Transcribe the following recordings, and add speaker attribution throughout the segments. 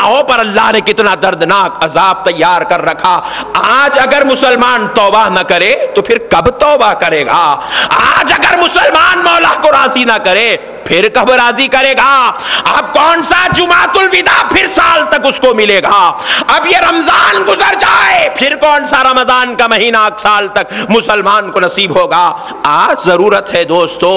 Speaker 1: گناہوں پر اللہ نے کتنا دردناک عذاب تیار کر رکھا. آج اگر مسلمان توبہ نہ کرے تو پھر کب توبہ کرے گا؟ آج اگر مسلمان مولا کو راضی نہ کرے پھر کب راضی کرے گا؟ اب کون سا جمعۃ الوداع پھر سال تک اس کو ملے گا؟ اب یہ رمضان گزر جائے پھر کون سا رمضان کا مہینہ سال تک مسلمان کو نصیب ہوگا؟ آج ضرورت ہے دوستو،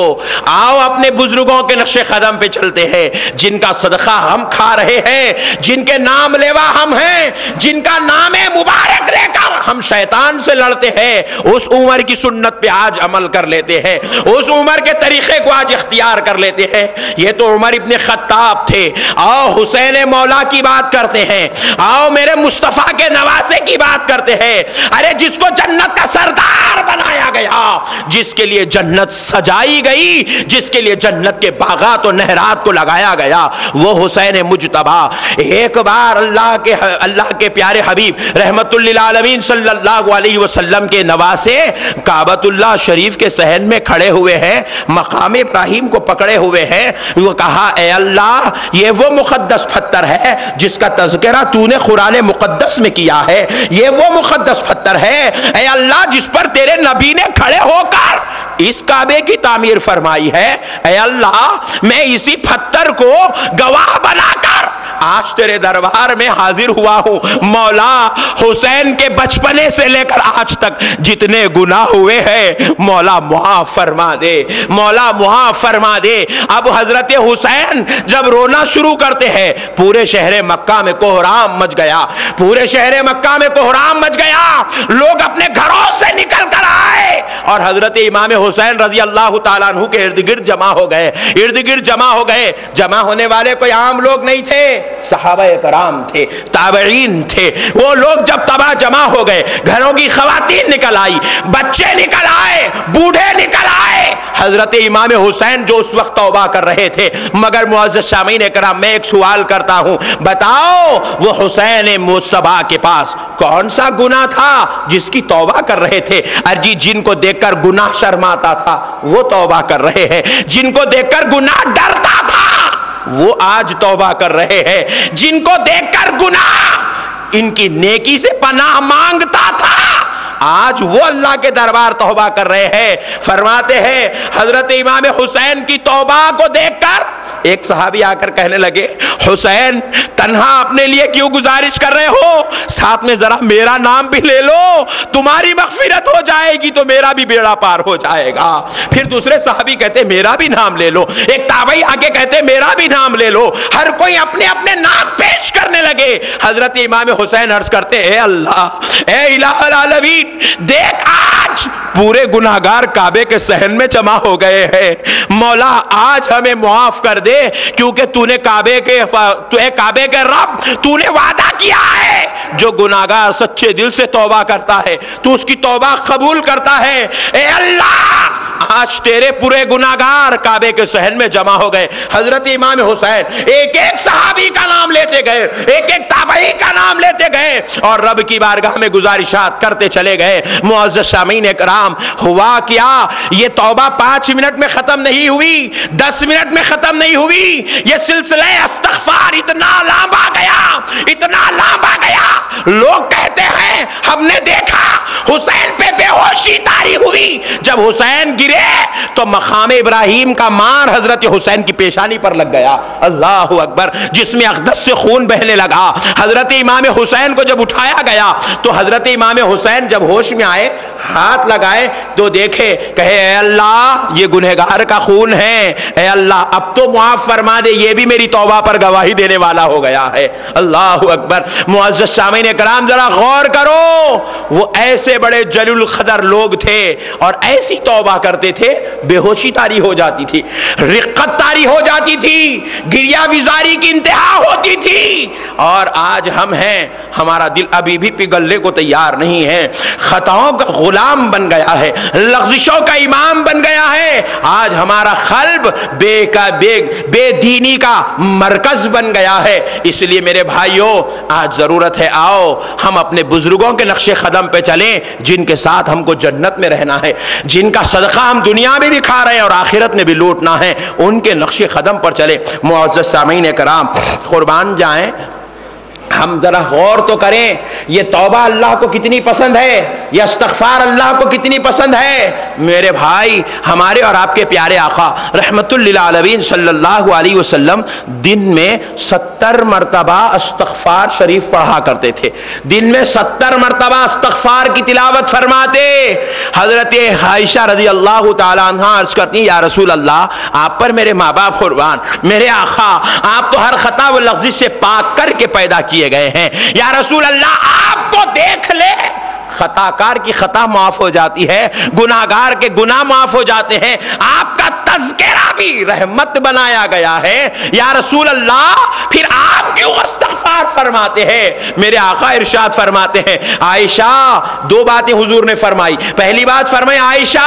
Speaker 1: آؤ اپنے بزرگوں کے نقش قدم پہ چلتے ہیں، جن کا صدقہ ہم کھا رہے ہیں، جن کے نام لیوا ہم ہیں، جن کا نام مبارک لے کر ہم شیطان سے لڑتے ہیں، اس عمر کی سنت پہ آج عمل کر لیتے ہیں، اس عمر کے طریقے کو آج اختیار کر لیتے ہیں. یہ تو عمر ابن خطاب تھے. آؤ حسین مولا کی بات کرتے ہیں، آؤ میرے مصطفیٰ کے نواسے کی بات کرتے ہیں. ارے جس کو جنت کا سردار بنایا گیا، جس کے لیے جنت سجائی گئی، جس کے لیے جنت کے باغات و نہرات کو لگایا گیا، وہ حسین مجتبی. ایک بار اللہ کے پیارے حبیب رحمت للعالمین صلی اللہ علیہ وسلم کے نواسے کعبۃ اللہ شریف کے صحن میں کھڑے ہوئے ہیں، مقام ابراہیم کو پکڑے ہوئے ہیں. وہ کہا اے اللہ یہ وہ مقدس پتھر ہے جس کا تذکرہ تو نے قرآن مقدس میں کیا ہے، یہ وہ مقدس پتھر ہے اے اللہ جس پر تیرے نبی نے کھڑے ہو کر اس کعبے کی تعمیر فرمائی ہے. اے اللہ میں اسی پتھر کو گواہ بنا کر آج تیرے دربار میں حاضر ہوا ہوں. مولا حسین کے بچپنے سے لے کر آج تک جتنے گناہ ہوئے ہیں مولا معاف فرما دے، مولا معاف فرما دے. اب حضرت حسین جب رونا شروع کرتے ہیں پورے شہر مکہ میں کوہرام مچ گیا، پورے شہر مکہ میں کوہرام مچ گیا. لوگ اپنے گھروں سے نکل کر آئے اور حضرت امام حسین رضی اللہ تعالیٰ عنہ کے ارد گرد جمع ہو گئے، ارد گرد جمع ہو گئے. جمع ہونے والے کوئی عام لوگ نہیں تھے، صحابہ کرام تھے، تابعین تھے. وہ لوگ جب تباہ جمع ہو گئے، گھروں کی خواتین نکل آئی، بچے نکل آئے، بوڑھے نکل آئے. حضرت امام حسین جو اس وقت توبہ کر رہے تھے. مگر معزز سامعین کرام میں ایک سوال کرتا ہوں، بتاؤ وہ حسین مجتبی کے پاس کون سا گناہ تھا جس کی توبہ کر رہے تھے؟ ارجی جن کو دیکھ کر گناہ شرماتا تھا وہ توبہ کر رہے ہیں، جن کو دیکھ کر گناہ ڈرتا تھا وہ آج توبہ کر رہے ہیں، جن کو دیکھ کر گناہ ان کی نیکی سے پناہ مانگتا تھا آج وہ اللہ کے دربار توبہ کر رہے ہیں. فرماتے ہیں حضرت امام حسین کی توبہ کو دیکھ کر ایک صحابی آ کر کہنے لگے حسین تنہا اپنے لیے کیوں گزارش کر رہے ہو، ساتھ میں ذرا میرا نام بھی لے لو، تمہاری مغفرت ہو جائے گی تو میرا بھی بیڑا پار ہو جائے گا. پھر دوسرے صحابی کہتے میرا بھی نام لے لو، ایک تابعی آگے کہتے میرا بھی نام لے لو. ہر کوئی اپنے اپنے نام پیش کرنے لگے. حضرت امام حسین عرض کرتے اے اللہ، اے الہ العالمین دیکھ آج پورے گناہگار کعبے کے صحن میں جمع ہو گئے ہیں. مولا آج ہمیں معاف کر دے کیونکہ تو نے کعبے کے رب تو نے وعدہ کیا ہے جو گناہگار سچے دل سے توبہ کرتا ہے تو اس کی توبہ قبول کرتا ہے. اے اللہ آج تیرے پورے گناہگار کعبے کے صحن میں جمع ہو گئے. حضرت امام حسین ایک ایک صحابی کا نام لیتے گئے، ایک ایک تابعی کا نام لیتے گئے اور رب کی بارگاہ میں گزارشات کرتے چلے گئے. معزز سامعین کرام ہوا کیا، یہ توبہ 5 منٹ میں ختم نہیں ہوئی، 10 منٹ میں ختم نہیں ہوئی. یہ سلسلہ استغفار اتنا لمبا گیا، اتنا لمبا گیا. لوگ کہتے ہیں ہم نے دیکھا حسین پہ بے ہوشی طاری ہوئی. جب حسین گرے تو مقام ابراہیم کا مار حضرت حسین کی پیشانی پر لگ گیا. اللہ اکبر، جس میں اقدس سے خون بہنے لگا. حضرت امام حسین کو جب اٹھایا گیا تو حضرت امام حسین جب ہوش میں آئے ہاتھ لگائے تو دیکھے، کہے اے اللہ یہ گنہگار کا خون ہے، اے اللہ اب تو معاف فرما دے، یہ بھی میری توبہ پر گواہی دینے والا ہو گیا ہے. اللہ اکبر. معزز سامعین کرام ذرا غور کرو، وہ ایسے بڑے جلیل القدر لوگ تھے اور ایسی توبہ کرتے تھے بے ہوشی طاری ہو جاتی تھی، رقت طاری ہو جاتی تھی، گریہ وزاری کی انتہا ہوتی تھی. اور آج ہم ہیں، ہمارا دل ابھی بھی پگھلنے کو تیار نہیں ہے، خطاؤں کا غلام بن گیا ہے، لغزشوں کا امام بن گیا ہے. آج ہمارا قلب بے دینی کا مرکز بن گیا ہے. اس لیے میرے بھائیوں آج ضرورت ہے آؤ ہم اپنے بزرگوں کے نقش قدم پہ چلیں جن کے ساتھ ہم کو جنت میں رہنا ہے، جن کا صدقہ ہم دنیا میں بھی کھا رہے ہیں اور آخرت میں بھی لوٹنا ہے، ان کے نقش قدم پر چلیں. معزز سامعین کرام قربان جائیں، ہم ذرا غور تو کریں، یہ توبہ اللہ کو کتنی پسند ہے، یہ استغفار اللہ کو کتنی پسند ہے۔ میرے بھائی، ہمارے اور آپ کے پیارے آقا رحمت للعالمین صلی اللہ علیہ وسلم دن میں 70 مرتبہ استغفار شریف پڑھا کرتے تھے، دن میں 70 مرتبہ استغفار کی تلاوت فرماتے۔ حضرت عائشہ رضی اللہ تعالیٰ عنہ عرض کرتی ہیں، یا رسول اللہ، آپ پر میرے ماں باپ قربان، میرے آقا آپ تو ہر خطا و لغزش سے پاک کر کے پیدا کیے گئے ہیں، یا رسول اللہ آپ کو دیکھ لے خطا کار کی خطا معاف ہو جاتی ہے، گناہ گار کے گناہ معاف ہو جاتے ہیں، آپ کا تذکرہ بھی رحمت بنایا گیا ہے، یا رسول اللہ پھر آپ کیوں استغفار فرماتے ہیں؟ میرے آقا ارشاد فرماتے ہیں، عائشہ، دو باتیں حضور نے فرمائی۔ پہلی بات فرمائی، عائشہ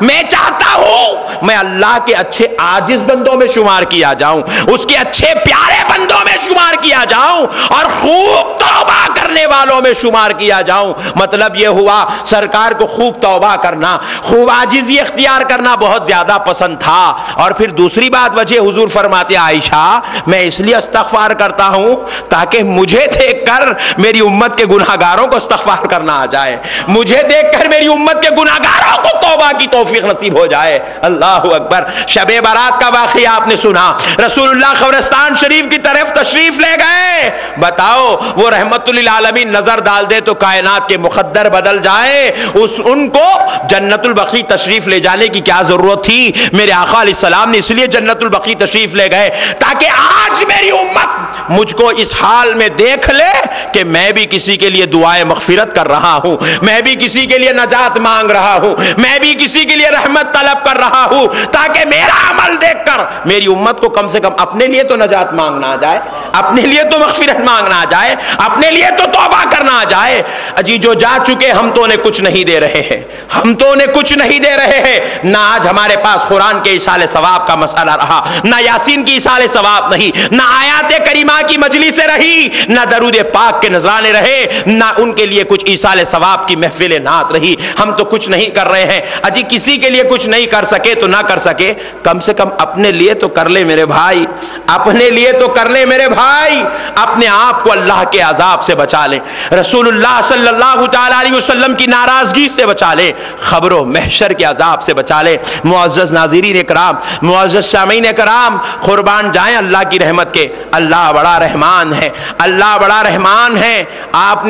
Speaker 1: میں چاہتا ہوں میں اللہ کے اچھے عاجز بندوں میں شمار کیا جاؤں، اس کے اچھے پیارے بندوں میں شمار کیا جاؤں، اور خوب توبہ کرنے والوں میں شمار کیا جاؤں۔ مطلب یہ ہوا سرکار کو خوب توبہ کرنا، خوب عاجزی اختیار کرنا بہت زیادہ پسند تھا۔ اور پھر دوسری بات وجہ حضور فرماتے، عائشہ میں اس لیے استغفار کرتا ہوں تاکہ مجھے دیکھ کر میری امت کے گناہ گاروں کو استغفار کرنا آ جائے، مجھے دیکھ کر میری امت کے گناہ گاروں کو توبہ کی توفیق نصیب ہو جائے۔ اللہ اکبر۔ شب برات کا واقعہ آپ نے سنا، رسول اللہ قبرستان شریف کی طرف تشریف لے گئے، بتاؤ وہ رحمت للعالمین نظر ڈال دے تو کائنات کے مقدر بدل جائے، ان کو جنت البقیع تشریف لے جانے کی کیا ضرورت تھی؟ میرے آقا علیہ السلام نے اس لیے جنت البقیع تشریف لے گئے تاکہ آج میری امت مجھ کو اس حال میں دیکھ لے کہ میں بھی کسی کے لیے دعائے مغفرت کر رہا ہوں، میں بھی کسی کے لیے نجات مانگ رہا ہوں، میں بھی کسی کے لیے رحمت طلب کر رہا ہوں، تاکہ میرا عمل دیکھ کر میری امت کو کم سے کم اپنے لیے تو نجات مانگنا آ جائے، اپنے لیے تو مغفرت مانگنا آ جائے، اپنے لیے تو توبہ کرنا آ جائے۔ اجی جو جا چکے ہم تو انہیں کچھ نہیں دے رہے ہیں، ہم تو انہیں کچھ نہیں دے رہے ہیں۔ نہ آج ہمارے پاس قرآن کے ایصال ثواب کا مسئلہ رہا، نہ یاسین کی ایصال ثواب نہیں، نہ آیات کریمہ کی مجلس رہی، نہ درود پاک کے نذرانے رہے، نہ ان کے لیے کچھ ایصال ثواب کی محفل نعت رہی۔ ہم تو کچھ نہیں کر رہے ہیں۔ اجی کسی کے لیے کچھ نہیں کر سکے تو نہ کر سکے، کم سے کم اپنے لیے تو کر لے میرے بھائی، اپنے لیے تو کر لے میرے بھائی، اپنے آپ کو اللہ کے عذاب سے بچا لے، رسول اللہ صلی اللہ تعالیٰ علیہ وسلم کی ناراضگی سے بچا لے، خبر و محشر کے عذاب سے بچا لے۔ معزز ناظرین اکرام، معزز سامعین اکرام، قربان جائیں اللہ کی رحمت کے، اللہ بڑا رحمان ہے، اللہ بڑا رحمان ہے۔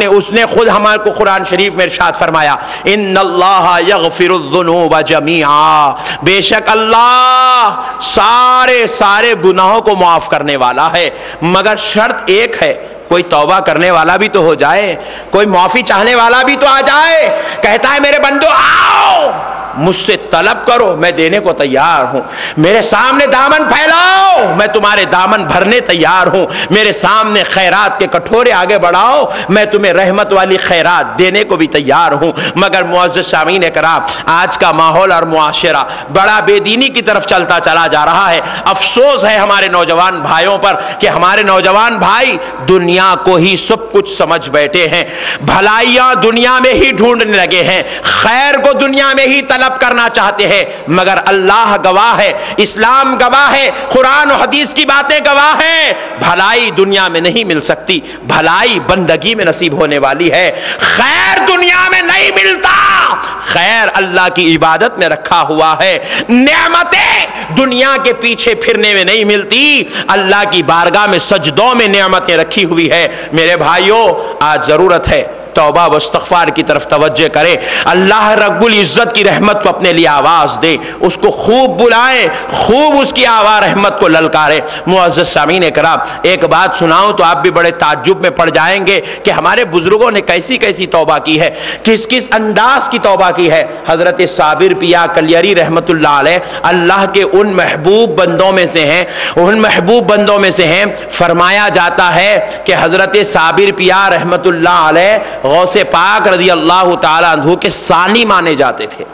Speaker 1: اس نے خود ہمارے کو قرآن شریف میں ارشاد فرمایا، ان اللہ یغفر الذنوب جمیعا، بے شک اللہ سارے گناہوں کو معاف کرنے والا ہے، مگر شرط ایک ہے، کوئی توبہ کرنے والا بھی تو ہو جائے، کوئی معافی چاہنے والا بھی تو آ جائے۔ کہتا ہے میرے بندو آؤ، مجھ سے طلب کرو، میں دینے کو تیار ہوں، میرے سامنے دامن پھیلاؤ، میں تمہارے دامن بھرنے تیار ہوں، میرے سامنے خیرات کے کٹورے آگے بڑھاؤ، میں تمہیں رحمت والی خیرات دینے کو بھی تیار ہوں۔ مگر معزز سامعین کرام، آج کا ماحول اور معاشرہ بڑا بے دینی کی طرف چلتا چلا جا رہا ہے۔ افسوس ہے ہمارے نوجوان بھائیوں پر کہ ہمارے نوجوان بھائی دنیا کو ہی سب کچھ سمجھ بیٹھے ہیں، بھلائیاں دنیا میں ہی ڈھونڈنے لگے ہیں، خیر کو دنیا میں ہی طلب کرنا چاہتے ہیں، مگر اللہ گواہ ہے، اسلام گواہ ہے، قرآن و حدیث کی باتیں گواہ ہیں، بھلائی دنیا میں نہیں مل سکتی، بھلائی بندگی میں نصیب ہونے والی ہے۔ خیر دنیا میں نہیں ملتا، خیر اللہ کی عبادت میں رکھا ہوا ہے۔ نعمتیں دنیا کے پیچھے پھرنے میں نہیں ملتی، اللہ کی بارگاہ میں سجدوں میں نعمتیں رکھی ہوئی ہے۔ میرے بھائیوں، آج ضرورت ہے توبہ و استغفار کی طرف توجہ کرے، اللہ رب العزت کی رحمت کو اپنے لیے آواز دے، اس کو خوب بلائیں، خوب اس کی آواز رحمت کو للکارے۔ معزز سامعین کرام، ایک بات سناؤں تو آپ بھی بڑے تعجب میں پڑ جائیں گے کہ ہمارے بزرگوں نے کیسی کیسی توبہ کی ہے، کس کس انداز کی توبہ کی ہے۔ حضرت صابر پیا کلیری رحمت اللہ علیہ اللہ کے ان محبوب بندوں میں سے ہیں، ان محبوب بندوں میں سے ہیں۔ فرمایا جاتا ہے کہ حضرت صابر پیا رحمت اللہ علیہ غوث پاک رضی اللہ تعالیٰ عنہ کے ثانی مانے جاتے تھے،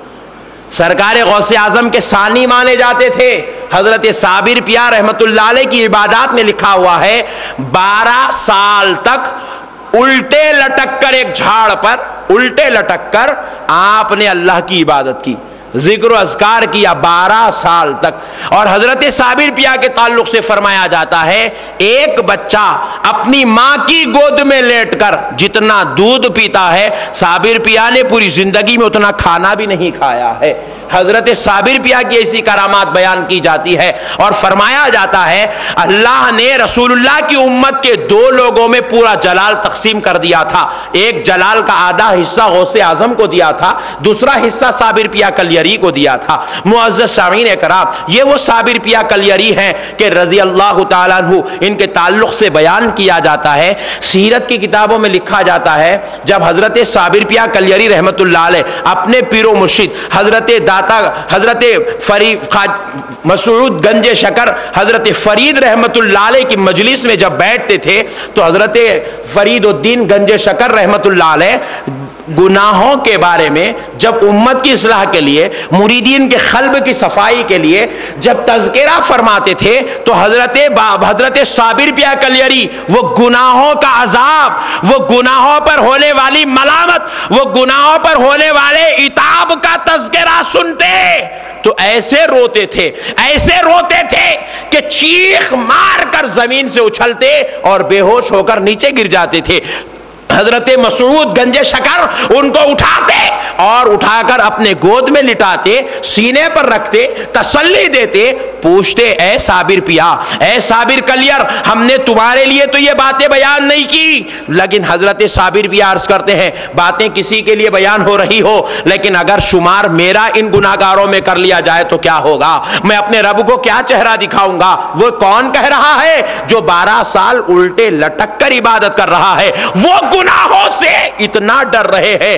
Speaker 1: سرکار غوث اعظم کے ثانی مانے جاتے تھے۔ حضرت صابر پیا رحمت اللہ علیہ کی عبادات میں لکھا ہوا ہے 12 سال تک الٹے لٹک کر ایک جھاڑ پر الٹے لٹک کر آپ نے اللہ کی عبادت کی۔ ذکر و اذکار کیا 12 سال تک. اور حضرت صابر پیا کے تعلق سے فرمایا جاتا ہے ایک بچہ اپنی ماں کی گود میں لیٹ کر جتنا دودھ پیتا ہے صابر پیا نے پوری زندگی میں اتنا کھانا بھی نہیں کھایا ہے. حضرت صابر پیا کی ایسی کرامات بیان کی جاتی ہے اور فرمایا جاتا ہے اللہ نے رسول اللہ کی امت کے 2 لوگوں میں پورا جلال تقسیم کر دیا تھا. ایک جلال کا آدھا حصہ غوث اعظم کو دیا تھا, دوسرا حصہ صابر پیا کلیری کو دیا تھا. معزز سامعین کرام, یہ وہ صابر پیا کلیری ہیں کہ رضی اللہ تعالیٰ عنہ ان کے تعلق سے بیان کیا جاتا ہے. سیرت کی کتابوں میں لکھا جاتا ہے جب حضرت صابر پیا کلیری رحمت اللہ علیہ اپنے پیر و مرشد حضرت مسعود گنج شکر حضرت فرید رحمت اللہ علیہ کی مجلس میں جب بیٹھتے تھے تو حضرت فرید الدین گنج شکر رحمت اللہ علیہ گناہوں کے بارے میں جب امت کی اصلاح کے لیے, مریدین کے قلب کی صفائی کے لیے جب تذکرہ فرماتے تھے تو حضرت صابر پیا کلیری وہ گناہوں کا عذاب, وہ گناہوں پر ہونے والی ملامت, وہ گناہوں پر ہونے والے عتاب کا تذکرہ سنتے تو ایسے روتے تھے کہ چیخ مار کر زمین سے اچھلتے اور بے ہوش ہو کر نیچے گر جاتے تھے. حضرت مسعود گنج شکر ان کو اٹھاتے اور اٹھا کر اپنے گود میں لٹاتے, سینے پر رکھتے, تسلی دیتے, پوچھتے اے صابر پیا, اے صابر کلیر, ہم نے تمہارے لیے تو یہ باتیں بیان نہیں کی, لیکن حضرت صابر پیا عرض کرتے ہیں باتیں کسی کے لیے بیان ہو رہی ہو لیکن اگر شمار میرا ان گناہگاروں میں کر لیا جائے تو کیا ہوگا, میں اپنے رب کو کیا چہرہ دکھاؤں گا. وہ کون کہہ رہا ہے جو 12 سال الٹے لٹک کر عبادت کر رہا ہے, وہ گناہوں سے اتنا ڈر رہے ہیں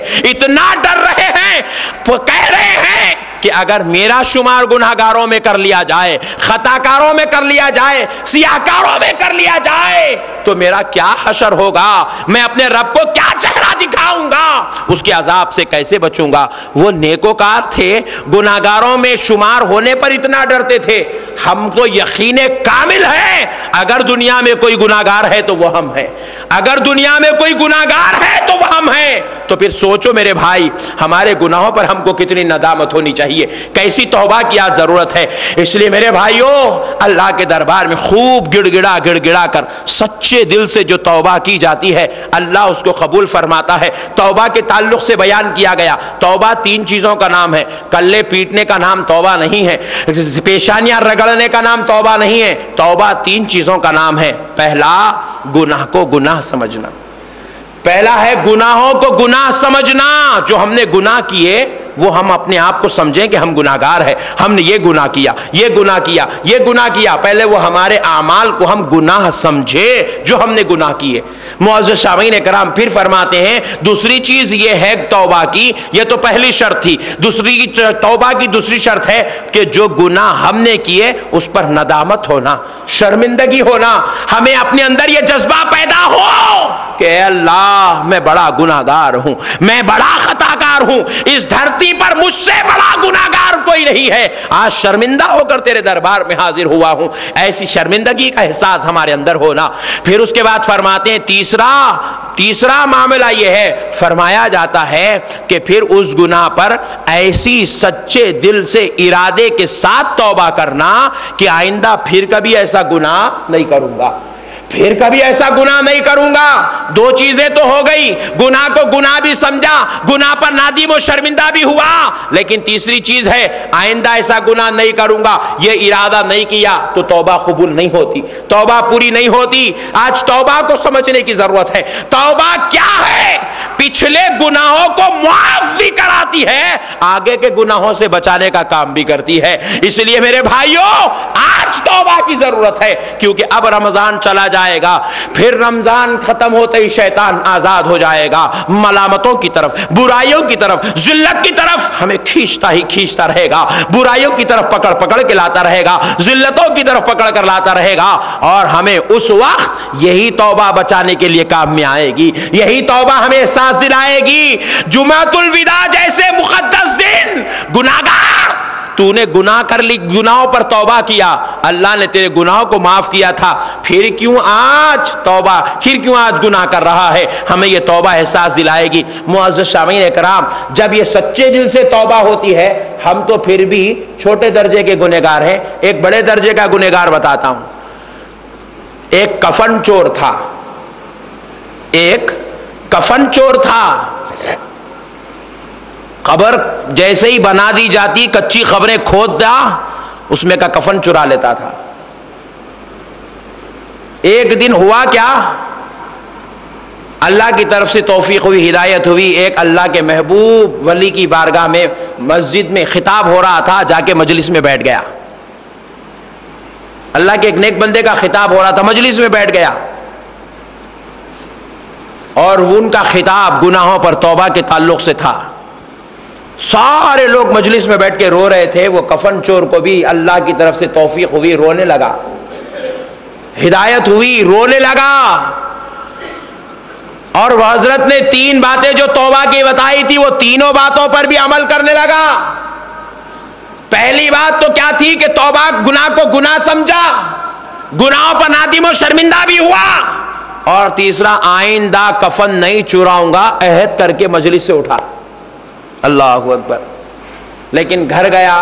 Speaker 1: وہ کہہ رہے ہیں کہ اگر میرا شمار گناہگاروں میں کر لیا جائے, خطاکاروں میں کر لیا جائے, سیاہکاروں میں کر لیا جائے تو میرا کیا حشر ہوگا, میں اپنے رب کو کیا چہرہ دکھاؤں گا, اس کے عذاب سے کیسے بچوں گا. وہ نیکوکار تھے, گناہگاروں میں شمار ہونے پر اتنا ڈرتے تھے. ہم کو یقین کامل ہے اگر دنیا میں کوئی گناہگار ہے تو وہ ہم ہیں, اگر دنیا میں کوئی گناہگار ہے تو وہ ہم ہیں. تو پھر سوچو میرے بھائی ہمارے گناہوں پر ہم کو کتنی ندامت ہونی چاہیے, کیسی توبہ کی آج ضرورت ہے. اس لیے میرے بھائیوں اللہ کے دربار میں خوب گڑ گڑا کر سچے دل سے جو توبہ کی جاتی ہے اللہ اس کو قبول فرماتا ہے. توبہ کے تعلق سے بیان کیا گیا توبہ 3 چیزوں کا نام ہے. کلے پیٹنے کا نام توبہ نہیں ہے, پیشانیاں رگڑنے کا نام توبہ نہیں ہے. توبہ 3 چیزوں کا نام ہے. پہلا گناہ کو گناہ سمجھنا, پہلا ہے گناہوں کو گناہ سمجھنا. جو ہم نے گناہ کیے وہ ہم اپنے آپ کو سمجھیں کہ ہم گناہگار ہیں, ہم نے یہ گناہ کیا, یہ گناہ کیا, یہ گناہ کیا. پہلے وہ ہمارے اعمال کو ہم گناہ سمجھے جو ہم نے گناہ کیے. معزز سامعین کرام پھر فرماتے ہیں دوسری چیز یہ ہے توبہ کی, یہ تو پہلی شرط تھی, توبہ کی دوسری شرط ہے کہ جو گناہ ہم نے کیے اس پر ندامت ہونا, شرمندگی ہونا, ہمیں اپنے اندر یہ جذبہ پیدا ہو کہ اے اللہ میں بڑا گناہگار ہوں, میں بڑا خطاکار ہوں, اس دھرتی پر مجھ سے بڑا گناہگار کوئی نہیں ہے, آج شرمندہ ہو کر تیرے دربار میں حاضر ہوا ہوں. ایسی شرمندگی کا احساس ہمارے اندر ہونا. پھر اس کے بعد فرماتے ہیں تیسرا معاملہ یہ ہے, فرمایا جاتا ہے کہ پھر اس گناہ پر ایسی سچے دل سے ارادے کے ساتھ توبہ کرنا کہ آئندہ پھر کبھی ایسا گناہ نہیں کروں گا, پھر کبھی ایسا گناہ نہیں کروں گا. 2 چیزیں تو ہو گئی, گناہ کو گناہ بھی سمجھا, گناہ پر نادم و شرمندہ بھی ہوا, لیکن تیسری چیز ہے آئندہ ایسا گناہ نہیں کروں گا. یہ ارادہ نہیں کیا تو توبہ قبول نہیں ہوتی, توبہ پوری نہیں ہوتی. آج توبہ کو سمجھنے کی ضرورت ہے. توبہ کیا ہے؟ پچھلے گناہوں کو معاف بھی کراتی ہے, آگے کے گناہوں سے بچانے کا کام بھی کرتی ہے. اس لیے میرے بھائیوں آج توبہ کی ضرورت ہے, کیونکہ اب رمضان چلا جائے گا, پھر رمضان ختم ہوتے ہی شیطان آزاد ہو جائے گا, ملامتوں کی طرف, برائیوں کی طرف, ذلت کی طرف ہمیں کھینچتا رہے گا, برائیوں کی طرف پکڑ کے لاتا رہے گا, ذلتوں کی طرف پکڑ کر لاتا رہے گا, اور ہمیں اس وقت یہی توبہ بچانے کے لیے کام میں آئے گی. یہی توبہ ہمیں احساس دلائے گی جمعۃ الوداع جیسے مقدس دن گناہگار تو نے گناہ کر لی، گناہوں پر توبہ کیا، اللہ نے تیرے گناہوں کو معاف کیا تھا، پھر کیوں آج توبہ، پھر کیوں آج گناہ کر رہا ہے؟ ہمیں یہ توبہ احساس دلائے گی۔ معزز سامعین اکرام، جب یہ سچے دل سے توبہ ہوتی ہے، ہم تو پھر بھی چھوٹے درجے کے گنہگار ہیں، ایک بڑے درجے کا گنہگار بتاتا ہوں۔ ایک کفن چور تھا، ایک کفن چور تھا، قبر جیسے ہی بنا دی جاتی کچی قبریں کھود دا، اس میں کا کفن چرا لیتا تھا۔ ایک دن ہوا کیا، اللہ کی طرف سے توفیق ہوئی، ہدایت ہوئی، ایک اللہ کے محبوب ولی کی بارگاہ میں مسجد میں خطاب ہو رہا تھا، جا کے مجلس میں بیٹھ گیا۔ اللہ کے ایک نیک بندے کا خطاب ہو رہا تھا، مجلس میں بیٹھ گیا، اور ان کا خطاب گناہوں پر توبہ کے تعلق سے تھا۔ سارے لوگ مجلس میں بیٹھ کے رو رہے تھے، وہ کفن چور کو بھی اللہ کی طرف سے توفیق ہوئی، رونے لگا، ہدایت ہوئی، رونے لگا، اور حضرت نے 3 باتیں جو توبہ کی بتائی تھی، وہ تینوں باتوں پر بھی عمل کرنے لگا۔ پہلی بات تو کیا تھی کہ توبہ، گناہ کو گناہ سمجھا، گناہوں پر نادم و شرمندہ بھی ہوا، اور تیسرا آئندہ کفن نہیں چراؤں گا عہد کر کے مجلس سے اٹھا۔ اللہ اکبر۔ لیکن گھر گیا،